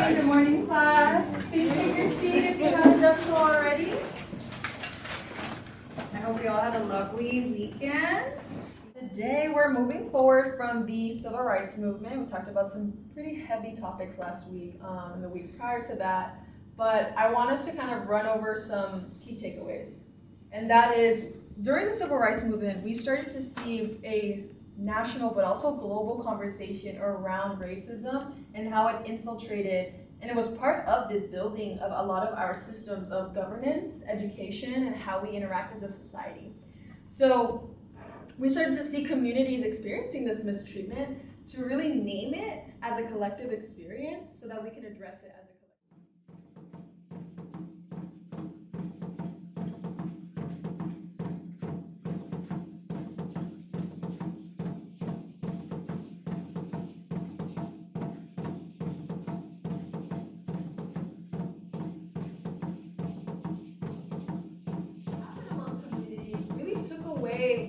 Good morning, class. Please take your seat if you haven't done so already. I hope you all had a lovely weekend. Today we're moving forward from the civil rights movement. We talked about some pretty heavy topics last week and the week prior to that, but I want us to kind of run over some key takeaways. And that is, during the civil rights movement, we started to see a national but also global conversation around racism and how it infiltrated, and it was part of the building of a lot of our systems of governance, education, and how we interact as a society. So we started to see communities experiencing this mistreatment, to really name it as a collective experience so that we can address it as a collective.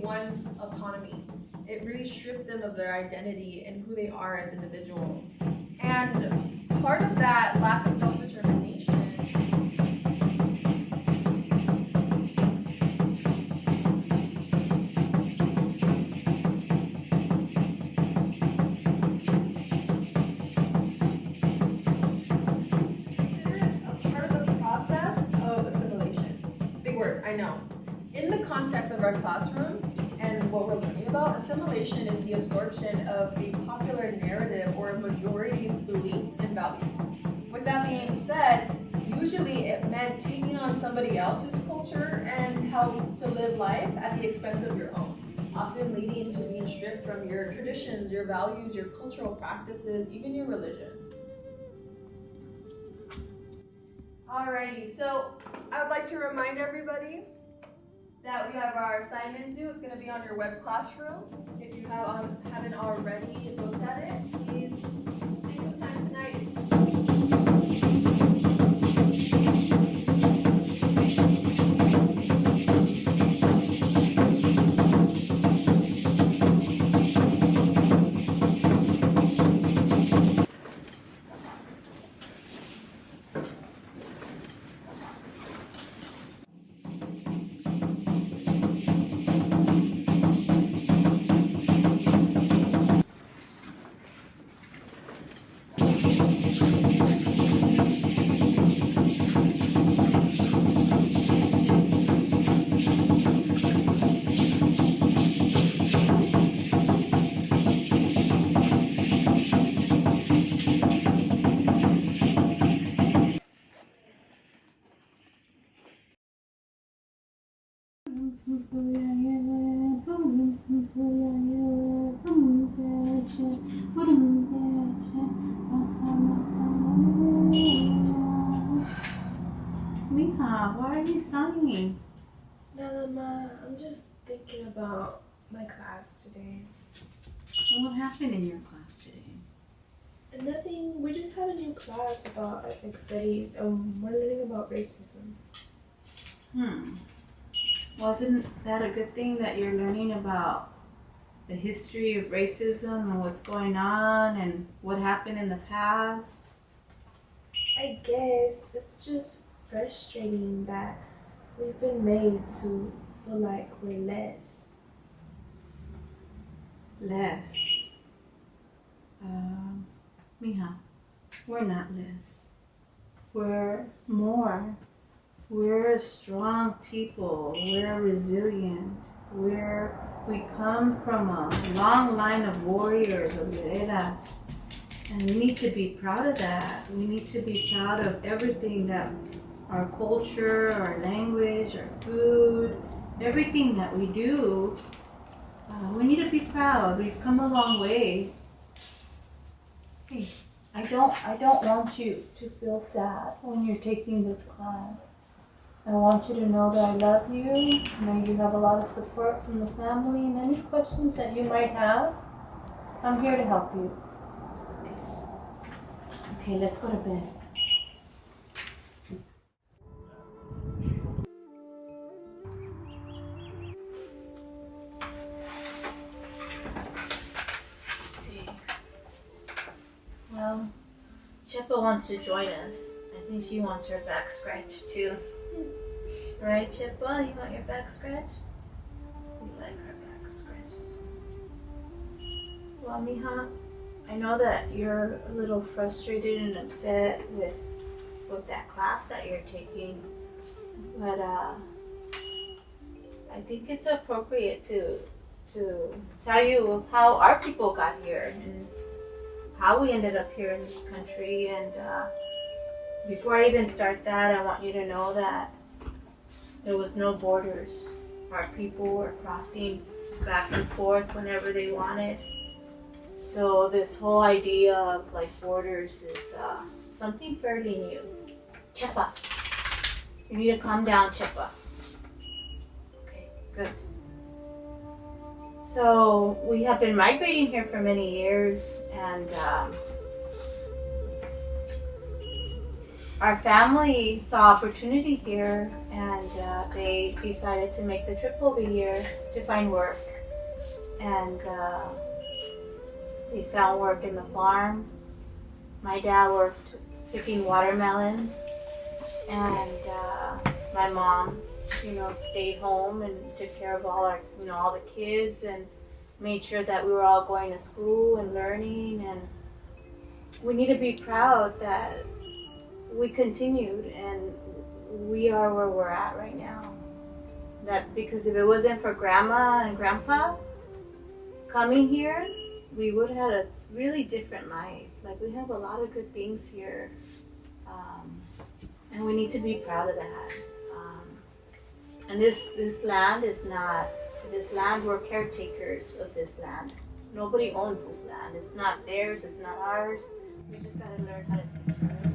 One's autonomy. It really stripped them of their identity and who they are as individuals. And part of that lack of self-determination considered a part of the process of assimilation. Big word, I know. In the context of our classroom and what we're learning about, assimilation is the absorption of a popular narrative or a majority's beliefs and values. With that being said, usually it meant taking on somebody else's culture and how to live life at the expense of your own, often leading to being stripped from your traditions, your values, your cultural practices, even your religion. Alrighty, so I would like to remind everybody that we have our assignment due. It's going to be on your web classroom. If you haven't already looked at it, please take some time tonight. Mija, why are you sighing? Mama, I'm just thinking about my class today. What happened in your class today? Nothing. We just had a new class about ethnic studies and we're learning about racism. Well, isn't that a good thing that you're learning about the history of racism and what's going on and what happened in the past? I guess it's just frustrating that we've been made to feel like we're less. Less. Mija, we're not less. We're more. We're strong people. We're resilient. We come from a long line of warriors, of Riveras. And we need to be proud of that. We need to be proud of everything that our culture, our language, our food, everything that we do. We need to be proud. We've come a long way. Hey, I don't want you to feel sad when you're taking this class. I want you to know that I love you. I know you have a lot of support from the family, and any questions that you might have, I'm here to help you. Okay, let's go to bed. Chepo wants to join us. I think she wants her back scratched too. Right, Chippa? You want your back scratched? You like her back scratched. Well, Mija, I know that you're a little frustrated and upset with that class that you're taking, but I think it's appropriate to tell you how our people got here and how we ended up here in this country. And before I even start that, I want you to know that there was no borders. Our people were crossing back and forth whenever they wanted. So this whole idea of like borders is something fairly new. Chippa, you need to calm down, Chippa. Okay, good. So we have been migrating here for many years, and our family saw opportunity here, and they decided to make the trip over here to find work. And they found work in the farms. My dad worked picking watermelons, and my mom, stayed home and took care of all all the kids and made sure that we were all going to school and learning. And we need to be proud that we continued and we are where we're at right now. That because if it wasn't for Grandma and Grandpa coming here, we would have had a really different life. Like, we have a lot of good things here, and we need to be proud of that. And this land is not, this land, we're caretakers of this land. Nobody owns this land. It's not theirs, it's not ours. We just gotta learn how to take care of it.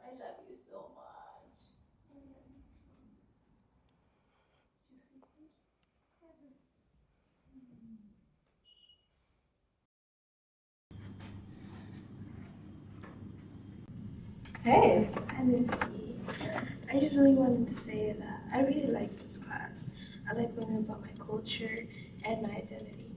I love you so much. Hey. I missed you. I just really wanted to say that I really like this class. I like learning about my culture and my identity.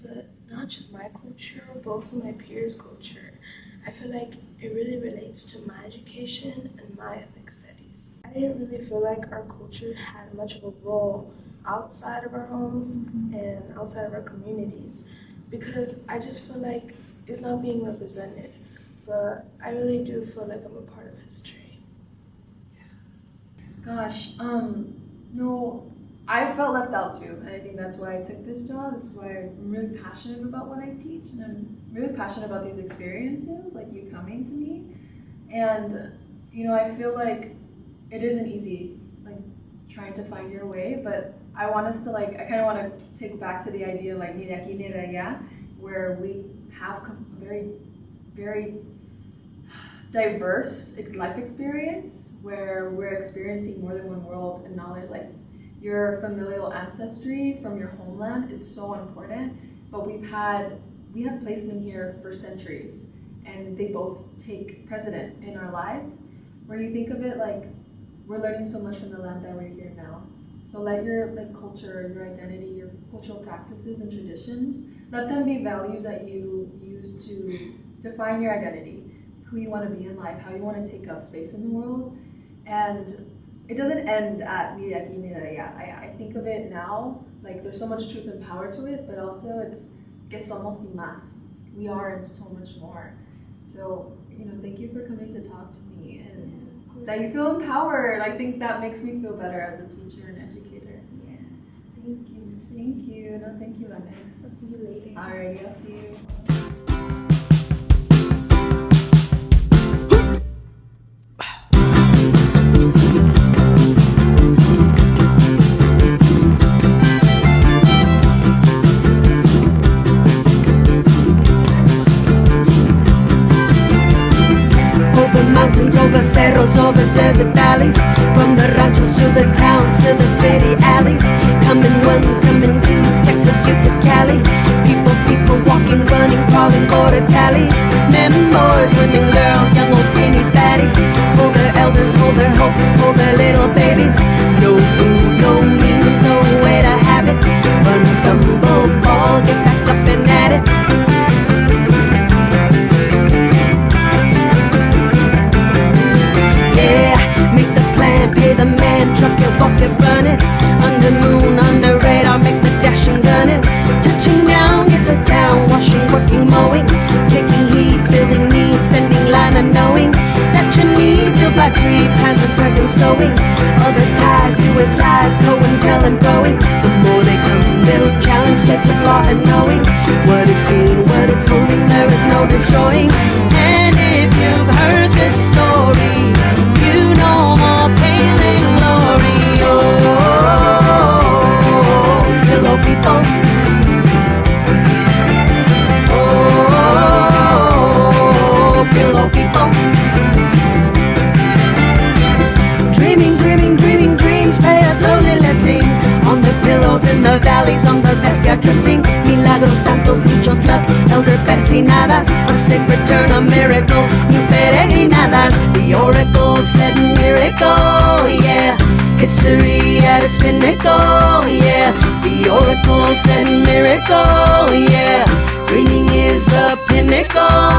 But not just my culture, but also my peers' culture. I feel like it really relates to my education and my ethnic studies. I didn't really feel like our culture had much of a role outside of our homes and outside of our communities because I just feel like it's not being represented. But I really do feel like I'm a part of history. Gosh, no, I felt left out too, and I think that's why I took this job. This is why I'm really passionate about what I teach, and I'm really passionate about these experiences, like you coming to me. And, you know, I feel like it isn't easy, like, trying to find your way, but I want us to, like, I kind of want to take back to the idea, like, ni de aquí, ni de allá, where we have a very, very diverse life experience, where we're experiencing more than one world and knowledge. Like, your familial ancestry from your homeland is so important, but we had placement here for centuries, and they both take precedent in our lives, where you think of it like we're learning so much from the land that we're here now. So let your culture, your identity, your cultural practices and traditions, let them be values that you use to define your identity, who you want to be in life, how you want to take up space in the world. And it doesn't end at ni de aquí, ni de allá. I think of it now, like there's so much truth and power to it, but also it's que somos y más. We are and so much more. So, you know, thank you for coming to talk to me, and that you feel empowered. I think that makes me feel better as a teacher and educator. Yeah. Thank you. Thank you. No, thank you, Anne. I'll see you later. Alrighty, I'll see you. Over cerros, over desert valleys, from the ranchos to the towns to the city alleys. Coming ones, coming twos, Texas, get to Cali. People walking, running, crawling, border tallies. Men, boys, women, girls, young, old, teeny, fatty. Hold their elders, hold their hopes, hold their little babies. No food, no means, no way to have it. Run, stumble, fall, get back up and at it. Pay the man, truck it, walk it, run it. Under moon, under radar, make the dash and gun it. Touching down, get to town, washing, working, mowing. Taking heat, filling needs, sending line unknowing that you need. Feel by greed, past and present sowing. Other ties, US lies, go and tell and growing. The more they come, they'll challenge sets of law and knowing. What is seen, what it's moving, there is no destroying. And if you've heard this story, you know more pain than glory. Oh, hello people. Oh, hello people. Dreaming, dreaming, dreaming dreams, pay us slowly lifting. On the pillows in the valleys, on the bestia drifting. Milagros, santos, nichos, love, elder persinadas. A sacred turn, a miracle, new peregrinadas. The oracle said miracle, yeah. History at its pinnacle, yeah. The oracle said miracle, yeah. Dreaming is the pinnacle,